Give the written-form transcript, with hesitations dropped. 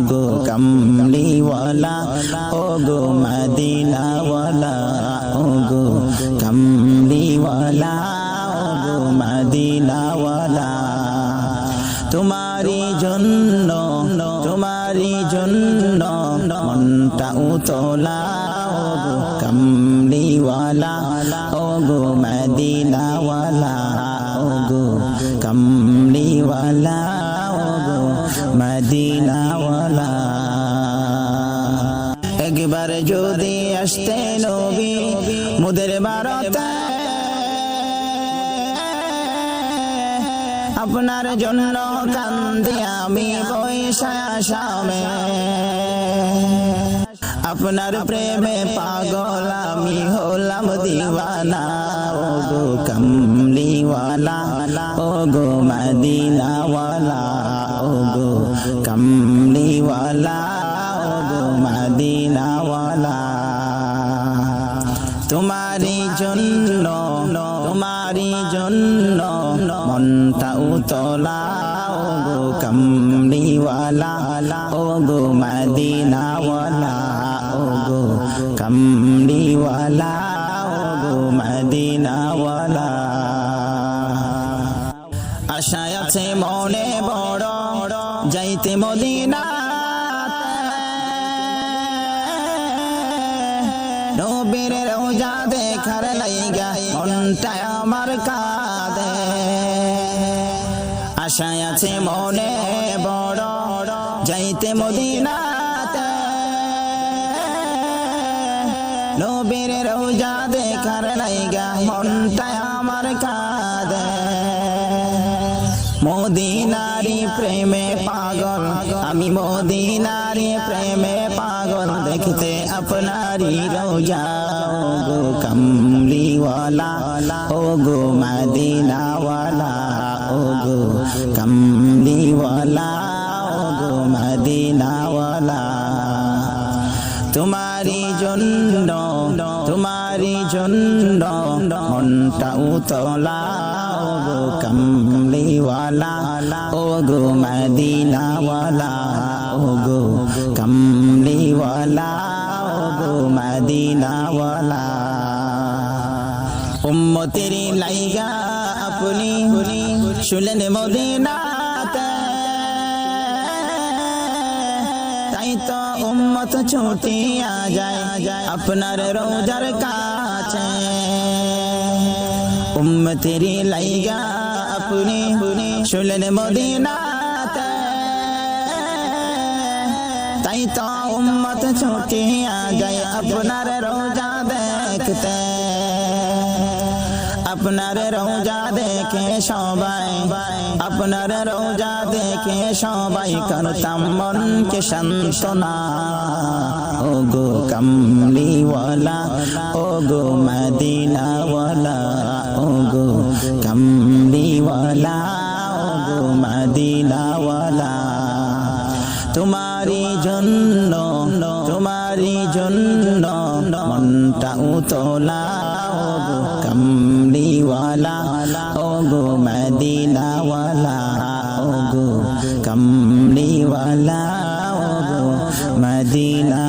গো কামলিওয়ালা ও গো মদিনাওয়ালা ও গো কামলিওয়ালা ও গো মদিনাওয়ালা তোমারি জন্য মনটা উতলা ও গো কামলিওয়ালা ও গো মদিনাওয়ালা ও গো কামলিওয়ালা ও গো মদিনাওয়ালা একবার যদি আসতে নবী মুদের বারতে আপনার জন্য কান্দি আমি বৈশা আসামে আপনার প্রেমে পাগল আমি হলাম দিওয়ানা ও গো কামলিওয়ালা ও গো মদিনাওয়ালা ও গো কামলিওয়ালা ও গো মদিনাওয়ালা তোমারি জন্য মনটা উতলা ও গো কামলিওয়ালা ও গো মদিনাওয়ালা ও গো কামলিওয়ালা ও গো মদিনাওয়ালা আশা আছে মনে বড় যাইতে মদিনা নবীর রওজা দেখার লাইগা মনটা আমার কাঁদে আশা আছে মনে বড় যাইতে মদিনাতে নবীর রওজা দেখার লাইগা মনটা আমার কাঁদে মদিনারি প্রেমে পাগল আমি মদিনারি প্রেমে পাগল দেখতে আপনারি রওজা ও গো কামলিওয়ালা ও গো মদিনাওয়ালা ও গো কামলিওয়ালা ও গো মদিনাওয়ালা তোমারি জন্য মনটা উতলা ও গো কামলিওয়ালা ও গো মদিনাওয়ালা ও গো কামলিওয়ালা ও গো মদিনাওয়ালা উম্মতেরি লাইগা আপনি শুনলেন মদিনাতে তাই তো উম্মত ছুটিয়া যায় আপনার রওজার কাছে উম্মতেরি লাইগা আপনি শুনলেন মদিনাতে তাই তো উম্মত ছুটিয়া যায় আপনার রওজা দেখতে আপনার রওজা দেখে সবাই আপনার রওজা দেখে সবাই করতাম মনকে সান্তনা ও গো কামলিওয়ালা ও গো মদিনাওয়ালা ও গো কামলিওয়ালা ও গো মদিনাওয়ালা তোমারি জন্য মনটা উতলা ও গো কামলিওয়ালা ও গো মদিনাওয়ালা ও গো কামলিওয়ালা ও গো মদিনা